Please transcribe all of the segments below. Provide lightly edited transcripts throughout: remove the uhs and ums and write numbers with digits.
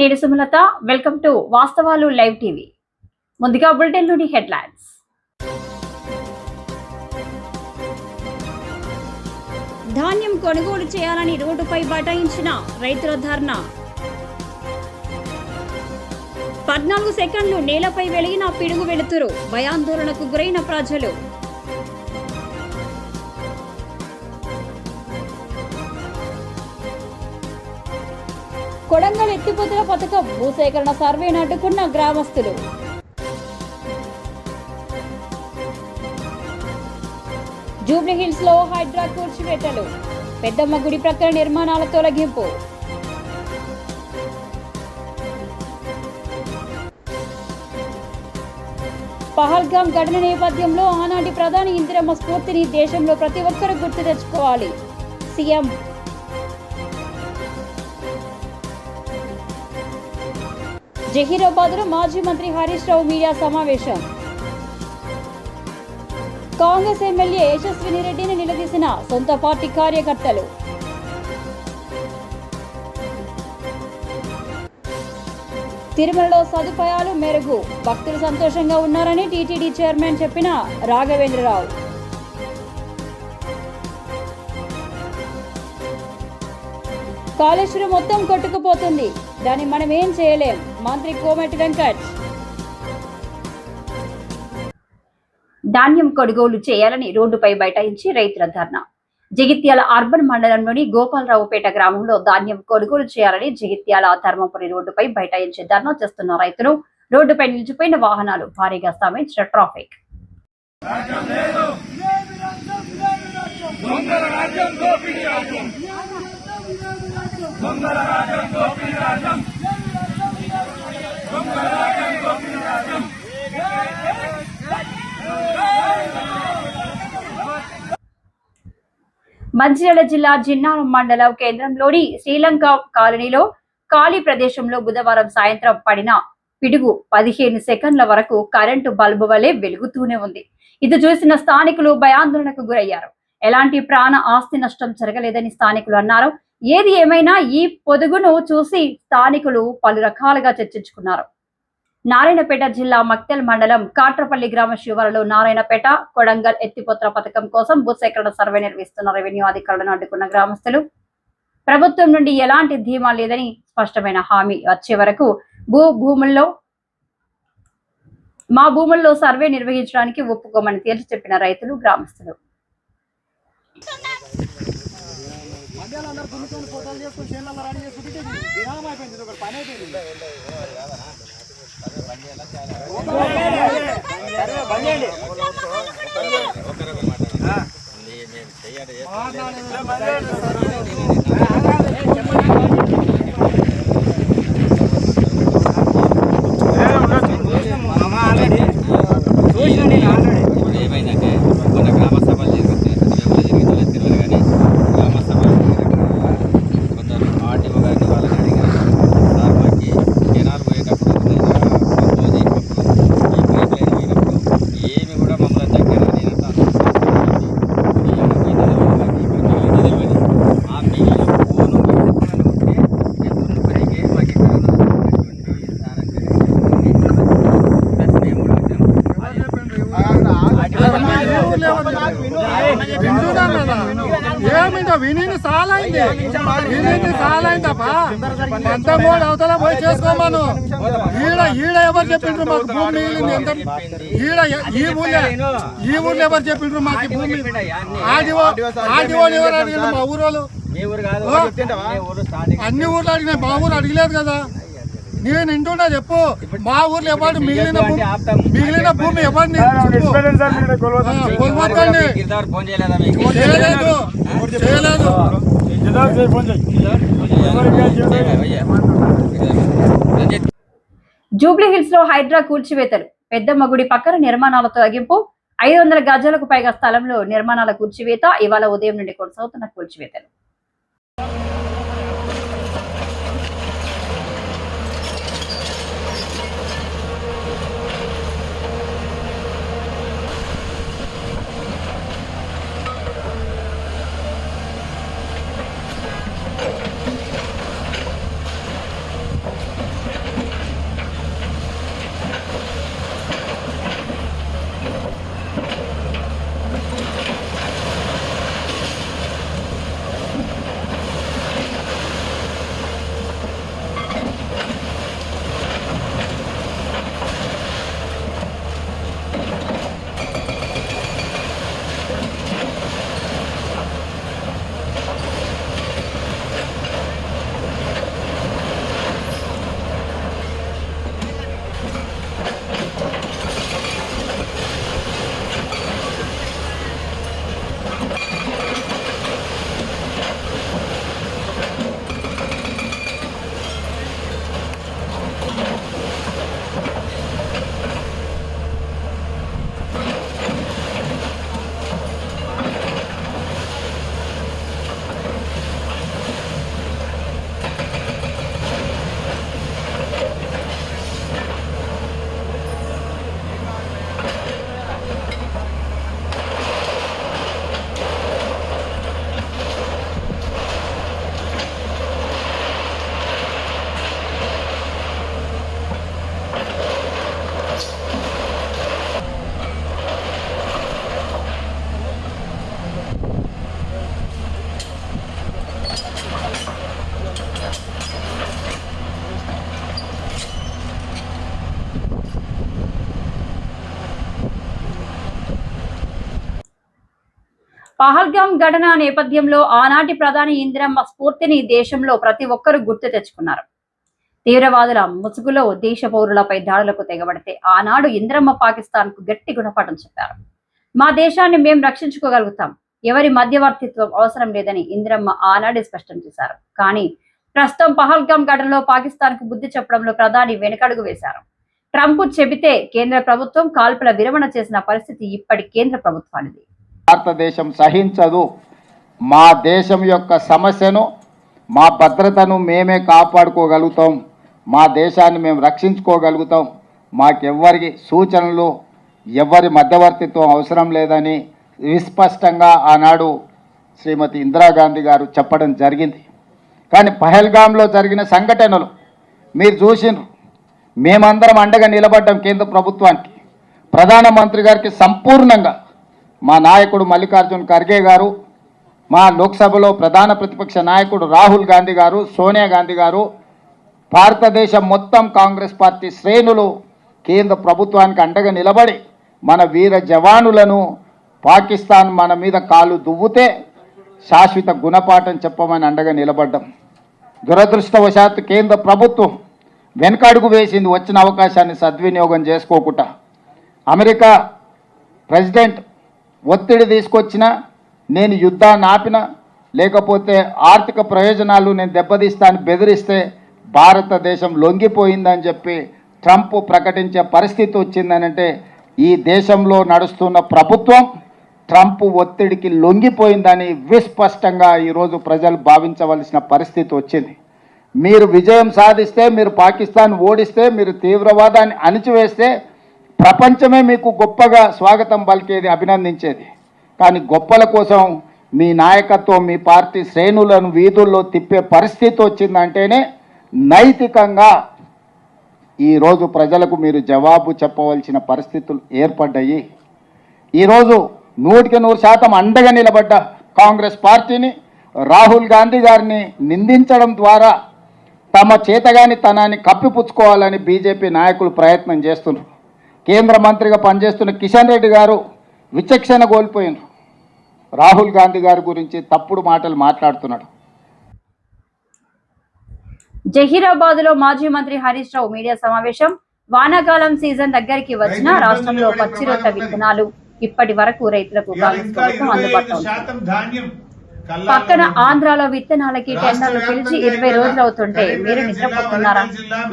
నేను Sumalatha. Welcome to వాస్తవాలు live TV. ముందుగా బులెటిన్ లోని హెడ్లైన్స్. ధాన్యం కొనుగోలు చేయాలని రోడ్డుపై బైఠాయించిన రైతుల ధర్నా. 14 సెకండ్లు నేలపై వెలిగిన పిడుగు వెలుతురు, భయాందోళనకు గురైన ప్రజలు. కొడంగల్ ఎత్తిపోతల పథకం భూసేకరణ సర్వేను అడ్డుకున్న గ్రామస్తులు. జూబ్లీహిల్స్ లో హైడ్రా కూల్చివేతలు, పెద్దమ్మ గుడి ప్రక్కన నిర్మాణాల తొలగింపు. పహల్గాం ఘటన నేపథ్యంలో ఆనాటి ప్రధాని ఇందిరమ్మ స్ఫూర్తిని దేశంలో ప్రతి ఒక్కరూ గుర్తు తెచ్చుకోవాలి. సీఎం. జహీరాబాద్ లో మాజీ మంత్రి హరీష్ రావు మీడియా సమావేశం. కాంగ్రెస్ ఎమ్మెల్యే యశస్విని రెడ్డిని నిలదీసిన సొంత పార్టీ కార్యకర్తలు. తిరుమలలో సదుపాయాలు మెరుగు, భక్తులు సంతోషంగా ఉన్నారని టీటీడీ చైర్మన్ చెప్పిన రాఘవేంద్రరావు. కాళేశ్వరం మొత్తం కొట్టుకుపోతుంది, దాన్ని మనం ఏం చేయలేం, మంత్రి కోమటి వెంకట్. ధాన్యం కొనుగోలు చేయాలని రోడ్డుపై బైఠాయించి రైతుల ధర్నా. జగిత్యాల అర్బన్ మండలంలోని గోపాలరావుపేట గ్రామంలో ధాన్యం కొనుగోలు చేయాలని జగిత్యాల ధర్మపురి రోడ్డుపై బైఠాయించి ధర్నా చేస్తున్న రైతులు, రోడ్డుపై నిలిచిపోయిన వాహనాలు భారీగా స్తంభించిన ట్రాఫిక్. మంచిర్యాల జిల్లా జిన్నారం మండలం కేంద్రంలోని శ్రీలంక కాలనీలో ఖాళీ ప్రదేశంలో బుధవారం సాయంత్రం పడిన పిడుగు 15 సెకండ్ల వరకు కరెంటు బల్బు వలె వెలుగుతూనే ఉంది. ఇది చూసిన స్థానికులు భయాందోళనకు గురయ్యారు. ఎలాంటి ప్రాణ ఆస్తి నష్టం జరగలేదని స్థానికులు అన్నారు. ఏది ఏమైనా ఈ పొదుగును చూసి స్థానికులు పలు రకాలుగా చర్చించుకున్నారు. నారాయణపేట జిల్లా మక్తెల్ మండలం కాట్రపల్లి గ్రామ శివారులో నారాయణపేట కొడంగల్ ఎత్తిపోతల పథకం కోసం భూసేకరణ సర్వే నిర్వహిస్తున్న రెవెన్యూ అధికారులను అడ్డుకున్న గ్రామస్తులు. ప్రభుత్వం నుండి ఎలాంటి ధీమా లేదని స్పష్టమైన హామీ వచ్చే వరకు మా భూముల్లో సర్వే నిర్వహించడానికి ఒప్పుకోమని తేల్చి చెప్పిన రైతులు, గ్రామస్తులు. ఏమైందంటే మన గ్రామ సభలు జరుగుతాయి, తెలియదు కానీ గ్రామ సభలు కొందరు ఆర్టీఓ గారిని వాళ్ళని అడిగారు. సార్ మాకు జనాలు పోయేటప్పుడు ఈ పైప్ లైన్ పోయినప్పుడు ఏమి కూడా మమ్మల్ని దగ్గర ఆ మిగిలిన ఫోను ఉంటే ఎదురు పైకి మాకు ఎక్కడ విని సాలైంది అవతల పోయి చేసుకోమను. ఈడ ఎవరు చెప్పిండ్రు మాకు భూమి మిగిలింది ఎంత? ఈ ఊళ్ళో ఎవరు చెప్పిండ్రు మాకు భూమి? ఆదివాళ్ళు ఎవరు అడిగిండ్రు? మా ఊరోళ్ళు. అన్ని ఊర్లు అడిగినాయి, మా ఊరు అడిగలేదు కదా. నేను ఇంటున్నా చెప్పు, మా ఊర్లో ఎవరు మిగిలిన భూమి ఎవరిని కొలవద్దండి. చేయలేదు. జూబ్లీహిల్స్ లో హైడ్రా కూల్చివేతలు, పెద్దమ్మ గుడి పక్కన నిర్మాణాల తొలగింపు. 500 గజాలకు పైగా స్థలంలో నిర్మాణాల కూల్చివేత. ఇవాళ ఉదయం నుండి కొనసాగుతున్న కూల్చివేతలు. పహల్గాం ఘటన నేపథ్యంలో ఆనాటి ప్రధాని ఇందిరమ్మ స్ఫూర్తిని దేశంలో ప్రతి ఒక్కరూ గుర్తు తెచ్చుకున్నారు. తీవ్రవాదుల ముసుగులో దేశ పౌరులపై దాడులకు తెగబడితే ఆనాడు ఇందిరమ్మ పాకిస్తాన్ కు గట్టి గుణపాఠం చెప్పారు. మా దేశాన్ని మేము రక్షించుకోగలుగుతాం, ఎవరి మధ్యవర్తిత్వం అవసరం లేదని ఇందిరమ్మ ఆనాడే స్పష్టం చేశారు. కానీ ప్రస్తుతం పహల్గాం ఘటనలో పాకిస్తాన్ కు బుద్ధి చెప్పడంలో ప్రధాని వెనుకడుగు వేశారు. ట్రంప్ చెబితే కేంద్ర ప్రభుత్వం కాల్పుల విరమణ చేసిన పరిస్థితి ఇప్పటి కేంద్ర ప్రభుత్వానిది. భారతదేశం సహించదు. మా దేశం యొక్క సమస్యను, మా భద్రతను మేమే కాపాడుకోగలుగుతాం, మా దేశాన్ని మేము రక్షించుకోగలుగుతాం, మాకెవ్వరికి సూచనలు, ఎవరి మధ్యవర్తిత్వం అవసరం లేదని విస్పష్టంగా ఆనాడు శ్రీమతి ఇందిరాగాంధీ గారు చెప్పడం జరిగింది. కానీ పహల్గాంలో జరిగిన సంఘటనలు మీరు చూసినారు. మేమందరం అండగా నిలబడ్డాం కేంద్ర ప్రభుత్వానికి, ప్రధానమంత్రి గారికి సంపూర్ణంగా. మా నాయకుడు మల్లికార్జున్ ఖర్గే గారు, మా లోక్సభలో ప్రధాన ప్రతిపక్ష నాయకుడు రాహుల్ గాంధీ గారు, సోనియా గాంధీ గారు, భారతదేశం మొత్తం కాంగ్రెస్ పార్టీ శ్రేణులు కేంద్ర ప్రభుత్వానికి అండగా నిలబడి మన వీర జవానులను పాకిస్తాన్ మన మీద కాలు దువ్వుతే శాశ్వత గుణపాఠం చెప్పమని అండగా నిలబడ్డాం. దురదృష్టవశాత్తు కేంద్ర ప్రభుత్వం వెనకడుగు వేసింది, వచ్చిన అవకాశాన్ని సద్వినియోగం చేసుకోకుండా. అమెరికా ప్రెసిడెంట్ ఒత్తిడి తీసుకొచ్చినా, నేను యుద్ధాన్ని ఆపిన, లేకపోతే ఆర్థిక ప్రయోజనాలు నేను దెబ్బతీస్తాను బెదిరిస్తే భారతదేశం లొంగిపోయిందని చెప్పి ట్రంప్ ప్రకటించే పరిస్థితి వచ్చిందనంటే ఈ దేశంలో నడుస్తున్న ప్రభుత్వం ట్రంప్ ఒత్తిడికి లొంగిపోయిందని విస్పష్టంగా ఈరోజు ప్రజలు భావించవలసిన పరిస్థితి వచ్చింది. మీరు విజయం సాధిస్తే, మీరు పాకిస్తాన్ ఓడిస్తే, మీరు తీవ్రవాదాన్ని అణిచివేస్తే ప్రపంచమే మీకు గొప్పగా స్వాగతం పలికేది, అభినందించేది. కానీ గొప్పల కోసం మీ నాయకత్వం, మీ పార్టీ శ్రేణులను వీధుల్లో తిప్పే పరిస్థితి వచ్చిందంటేనే నైతికంగా ఈరోజు ప్రజలకు మీరు జవాబు చెప్పవలసిన పరిస్థితులు ఏర్పడ్డాయి. ఈరోజు 100% అండగా నిలబడ్డ కాంగ్రెస్ పార్టీని, రాహుల్ గాంధీ గారిని నిందించడం ద్వారా తమ చేతగానితనాన్ని కప్పిపుచ్చుకోవాలని బీజేపీ నాయకులు ప్రయత్నం చేస్తున్నారు. కేంద్ర మంత్రిగా పనిచేస్తున్న కిషన్ రెడ్డి గారు విచక్షణ కోల్పోయినారు. రాహుల్ గాంధీ గారి గురించి తప్పుడు మాటలు మాట్లాడుతున్నాడు. జహీరాబాద్ లో మాజీ మంత్రి హరీష్ రావు మీడియా సమావేశం. వానాకాలం సీజన్ దగ్గరికి వచ్చినా రాష్ట్రంలో పచ్చి రొట్ట విత్తనాలు ఇప్పటి వరకు రైతులకు కాంగ్రెస్ ప్రభుత్వం అందుబాటులో ఉంది. పక్కన ఆంధ్రాలో విత్తనాలకి టెండర్లు పిలిచి 20 రోజులు అవుతుంటే మీరు నిద్రపోతున్నారా?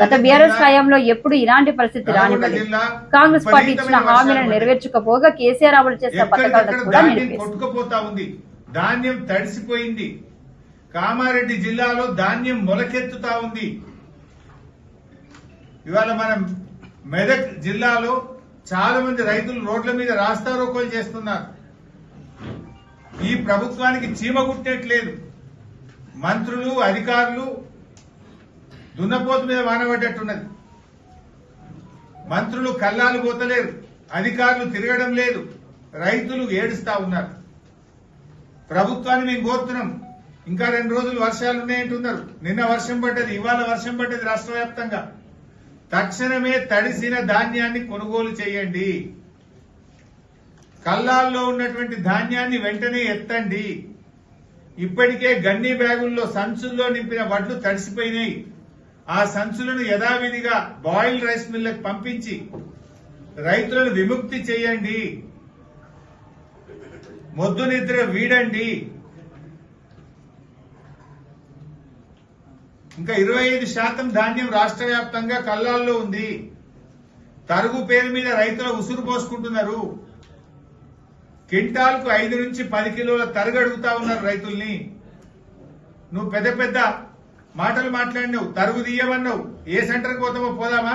గత బీఆర్ఎస్ హయాంలో ఎప్పుడు ఇలాంటి పరిస్థితి రానివ్వలేదు. కాంగ్రెస్ పార్టీ ఇచ్చిన హామీలను నెరవేర్చకపోగా కేసీఆర్ అమలు చేసిన పథకాలను కూడా కొట్టుకుపోతా. ధాన్యం తడిసిపోయింది. కామారెడ్డి జిల్లాలో ధాన్యం మొలకెత్తుతా ఉంది. ఇవాళ మనం మెదక్ జిల్లాలో చాలా మంది రైతులు రోడ్ల మీద రాస్తారోకోలు చేస్తున్నారు. ఈ ప్రభుత్వానికి చీమ కుట్టేట్లేదు. మంత్రులు, అధికారులు దున్నపోతు మీద వానబడ్డట్టున్నది. మంత్రులు కల్లాలు పోతలేరు, అధికారులు తిరగడం లేదు, రైతులు ఏడుస్తా ఉన్నారు. ప్రభుత్వాన్ని మేము కోరుతున్నాం, ఇంకా 2 రోజులు వర్షాలు ఉన్నాయంటున్నారు. నిన్న వర్షం పడ్డది, ఇవాళ వర్షం పడ్డది రాష్ట్ర వ్యాప్తంగా. తక్షణమే తడిసిన ధాన్యాన్ని కొనుగోలు చేయండి. కల్లాల్లో ఉన్నటువంటి ధాన్యాన్ని వెంటనే ఎత్తండి. ఇప్పటికే గన్నీ బ్యాగుల్లో సంచుల్లో నింపిన వడ్లు తడిసిపోయినాయి. ఆ సంచులను యథావిధిగా బాయిల్ రైస్ మిల్లకు పంపించి రైతులను విముక్తి చేయండి. మొద్దు నిద్ర వీడండి. ఇంకా 25% ధాన్యం రాష్ట్ర వ్యాప్తంగా కల్లాల్లో ఉంది. తరుగు పేరు మీద రైతుల ఉసురు పోసుకుంటున్నారు. క్వింటాల్కు 5 నుంచి 10 కిలోల తరుగు అడుగుతా ఉన్నారు రైతుల్ని. నువ్వు పెద్ద పెద్ద మాటలు మాట్లాడినావు, తరుగు తీయమన్నావు. ఏ సెంటర్కి పోతామో పోదామా?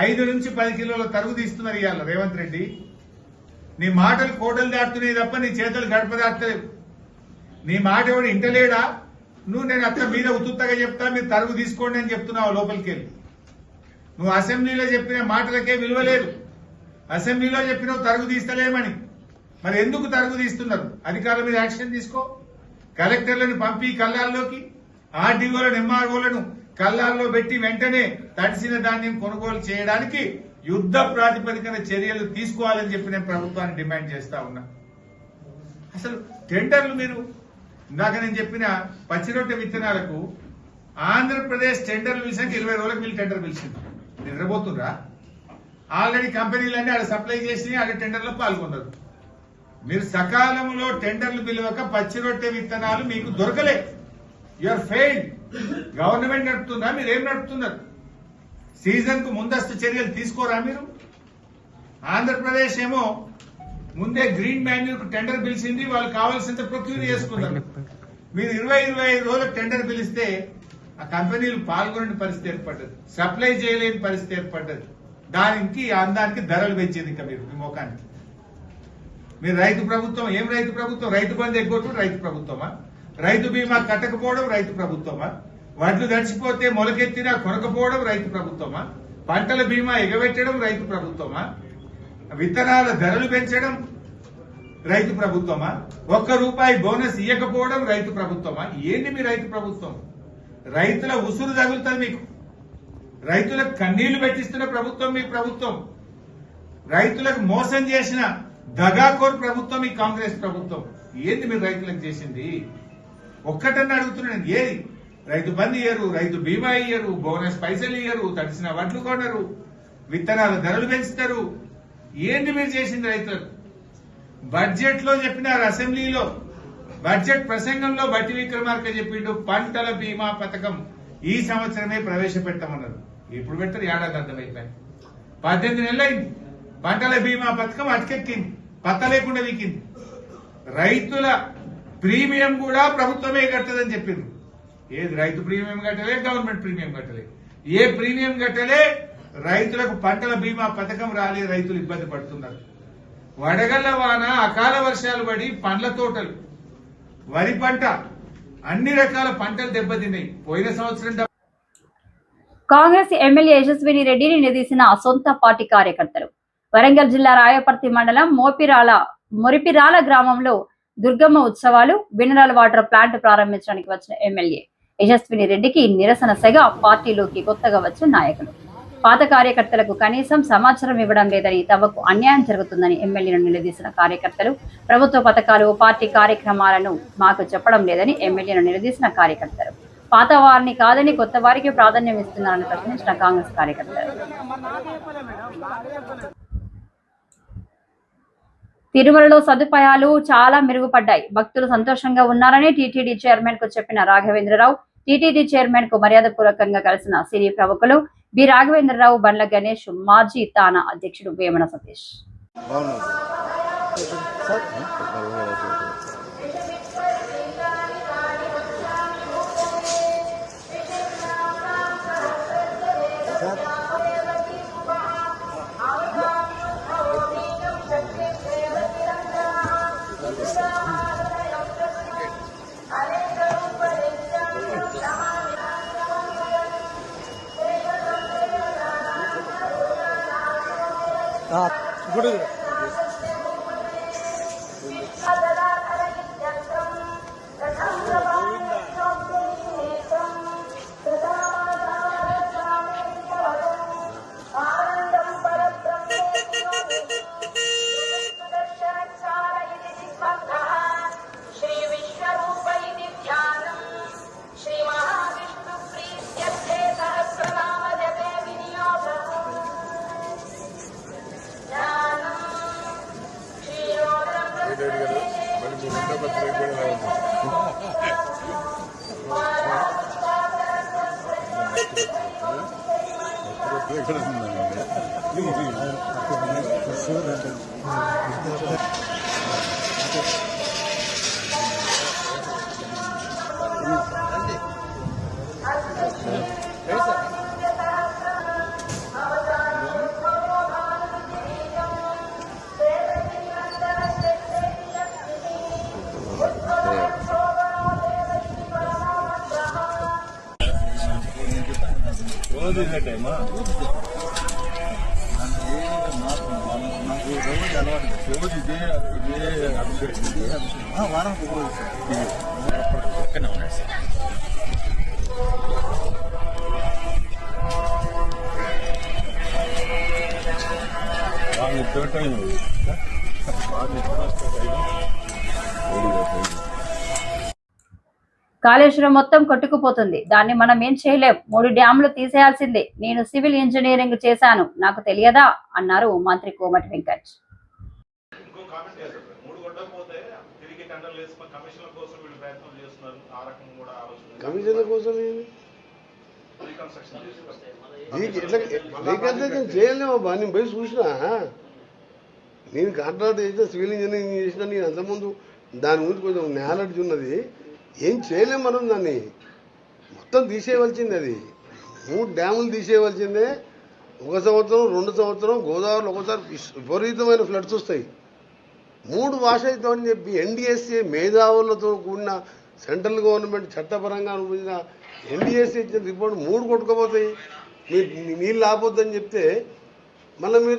5 నుంచి 10 కిలోల తరుగు తీస్తున్నారు ఇవాళ రేవంత్ రెడ్డి. నీ మాటలు కోటలు దాటుతున్నాయి తప్ప నీ చేతులు గడప దాటలేవు. నీ మాట ఎవడు ఇంటలేడా? నువ్వు నేను అత్త మీద ఉత్తుత్తగా చెప్తా, మీరు తరుగు తీసుకోండి అని చెప్తున్నావు లోపలికి వెళ్ళి. నువ్వు అసెంబ్లీలో చెప్పిన మాటలకే విలువ లేదు. అసెంబ్లీలో చెప్పినావు తరుగు తీస్తలేమని. మరి ఎందుకు తరుగు తీస్తున్నారు? అధికారుల మీద యాక్షన్ తీసుకో. కలెక్టర్లను పంపి కల్లాల్లోకి, ఆర్డీఓలను, ఎంఆర్ఓలను కల్లాల్లో పెట్టి వెంటనే తడిసిన ధాన్యం కొనుగోలు చేయడానికి యుద్ధ ప్రాతిపదికన చర్యలు తీసుకోవాలని చెప్పి నేను ప్రభుత్వాన్ని డిమాండ్ చేస్తా ఉన్నా. అసలు టెండర్లు మీరు ఇందాక నేను చెప్పిన పచ్చిరొట్టె విత్తనాలకు ఆంధ్రప్రదేశ్ టెండర్లు పిలిచాక 20 రోజులకు వీళ్ళు టెండర్ పిలిచింది. నిద్రపోతుండ్రా? ఆల్రెడీ కంపెనీలన్నీ ఆడ సప్లై చేసి ఆడ టెండర్లో పాల్గొన్నారు. మీరు సకాలంలో టెండర్లు పిలవక పచ్చిరొట్టె విత్తనాలు మీకు దొరకలే. You're failed. గవర్నమెంట్ నడుపుతుందా? మీరు ఏం నడుపుతున్నారు? సీజన్ కు ముందస్తు చర్యలు తీసుకోరా మీరు? ఆంధ్రప్రదేశ్ ఏమో ముందే గ్రీన్ మాన్యూర్ కు టెండర్ పిలిచింది, వాళ్ళు కావాల్సినంత ప్రొక్యూర్ చేసుకున్నారు. మీరు 20-25 రోజులకు టెండర్ పిలిస్తే ఆ కంపెనీలు పాల్గొనే పరిస్థితి ఏర్పడ్డది, సప్లై చేయలేని పరిస్థితి ఏర్పడ్డది. దానికి అందానికి ధరలు పెంచింది. ఇంకా మీరు మీ ముఖానికి మీరు రైతు ప్రభుత్వం. ఏం రైతు ప్రభుత్వం? రైతు బంధు ఎగ్గొట్టు రైతు ప్రభుత్వమా? రైతు బీమా కట్టకపోవడం రైతు ప్రభుత్వమా? వడ్లు దడిచిపోతే మొలకెత్తినా కొనకపోవడం రైతు ప్రభుత్వమా? పంటల బీమా ఎగబెట్టడం రైతు ప్రభుత్వమా? విత్తనాల ధరలు పెంచడం రైతు ప్రభుత్వమా? ₹1 బోనస్ ఇవ్వకపోవడం రైతు ప్రభుత్వమా? ఏంటి మీ రైతు ప్రభుత్వం? రైతుల ఉసురు తగులుతుంది మీకు. రైతులకు కన్నీళ్లు పెట్టిస్తున్న ప్రభుత్వం మీ ప్రభుత్వం. రైతులకు మోసం చేసిన దగాకోర్ ప్రభుత్వం ఈ కాంగ్రెస్ ప్రభుత్వం. ఏంది మీరు రైతులకు చేసింది? ఒక్కటన్నా అడుగుతున్నాను. ఏది? రైతు బంధు ఇయ్యరు, రైతు బీమా ఇయ్యరు, బోనస్ పైసలు ఇయ్యరు, తడిసిన వడ్లు కొనరు, విత్తనాల ధరలు పెంచుతారు. ఏంటి మీరు చేసింది రైతులకు? బడ్జెట్ లో చెప్పినారు, అసెంబ్లీలో బడ్జెట్ ప్రసంగంలో బట్టి విక్రమార్క చెప్పిండు పంటల బీమా పథకం ఈ సంవత్సరమే ప్రవేశపెట్టమన్నారు. ఎప్పుడు పెట్టారు? ఏడాది అర్థమైపోయింది. 18 నెలలైంది. పంటల బీమా పథకం అటకెక్కింది, పత్త లేకుండా వీకింది. రైతుల ప్రీమియం కూడా ప్రభుత్వమే కట్టదని చెప్పిండ్రు. ఏది? రైతు ప్రీమియం కట్టలే, గవర్నమెంట్ ప్రీమియం కట్టలే. ఏ ప్రీమియం కట్టలే. రైతులకు పంటల బీమా పథకం రాలే. రైతులు ఇబ్బంది పడుతున్నారు. వడగళ్ల వాన, అకాల వర్షాలు పడి పండ్ల తోటలు, వరి పంట, అన్ని రకాల పంటలు దెబ్బతిన్నాయి. పోయిన సంవత్సరం కాంగ్రెస్ ఎమ్మెల్యే యశస్విని రెడ్డిని నిలదీసిన సొంత పార్టీ కార్యకర్తలు. వరంగల్ జిల్లా రాయపర్తి మండలం మొరిపిరాల గ్రామంలో దుర్గమ్మ ఉత్సవాలు, మినరల్ వాటర్ ప్లాంట్ ప్రారంభించడానికి వచ్చిన ఎమ్మెల్యే యశస్విని రెడ్డికి నిరసన సెగ. పార్టీలోకి కొత్తగా వచ్చిన నాయకులు పాత కార్యకర్తలకు కనీసం సమాచారం ఇవ్వడం లేదని, తమకు అన్యాయం జరుగుతుందని ఎమ్మెల్యేను నిలదీసిన కార్యకర్తలు, ప్రభుత్వ పథకాలు, పార్టీ కార్యక్రమాలను మాకు చెప్పడం లేదని ఎమ్మెల్యేను నిలదీసిన కార్యకర్తలు, పాత వారిని కాదని కొత్త వారికి ప్రాధాన్యం ఇస్తున్నారని ప్రశ్నించిన కాంగ్రెస్ కార్యకర్తలు. తిరుమలలో సదుపాయాలు చాలా మెరుగుపడ్డాయి, భక్తులు సంతోషంగా ఉన్నారని టీటీడీ చైర్మన్ కు చెప్పిన రాఘవేంద్రరావు. టీటీడీ చైర్మన్ కు మర్యాదపూర్వకంగా కలిసిన సినీ ప్రముఖులు బి రాఘవేంద్రరావు, బండ్ల గణేష్, మాజీ తానా అధ్యక్షుడు వేమన సతీష్. కాళేశ్వరం మొత్తం కొట్టుకుపోతుంది. దాన్ని మనం ఏం చేయలేం. 3 డ్యాములు తీసేయాల్సిందే. నేను సివిల్ ఇంజనీరింగ్ చేశాను, నాకు తెలియదా అన్నారు మంత్రి కోమటి వెంకట్. కమిషన్ల కోసం రీకన్స్ట్రక్షన్ చేయలేమబ్బా. నేను పోయి చూసినా, నేను కాంట్రాక్ట్ చేసిన సివిల్ ఇంజనీరింగ్ చేసిన, నేను అంతకుముందు దాని గురించి కొంచెం నాలెడ్జ్ ఉన్నది. ఏం చేయలేము మనం, దాన్ని మొత్తం తీసేయవలసింది. అది 3 డ్యాములు తీసేయవలసిందే. 1 సంవత్సరం 2 సంవత్సరం గోదావరిలో ఒకసారి విపరీతమైన ఫ్లడ్స్ వస్తాయి. 3 వాష్ అవుతామని చెప్పి ఎన్డీఎస్ఏ మేధావులతో కూడిన సెంట్రల్ గవర్నమెంట్ చట్టపరంగా అనుభవించిన ఎన్డీఎస్ఏ ఇచ్చిన రిపోర్ట్ 3 కొట్టుకుపోతాయి. నీళ్ళు ఆపొద్దని చెప్తే మళ్ళీ మీరు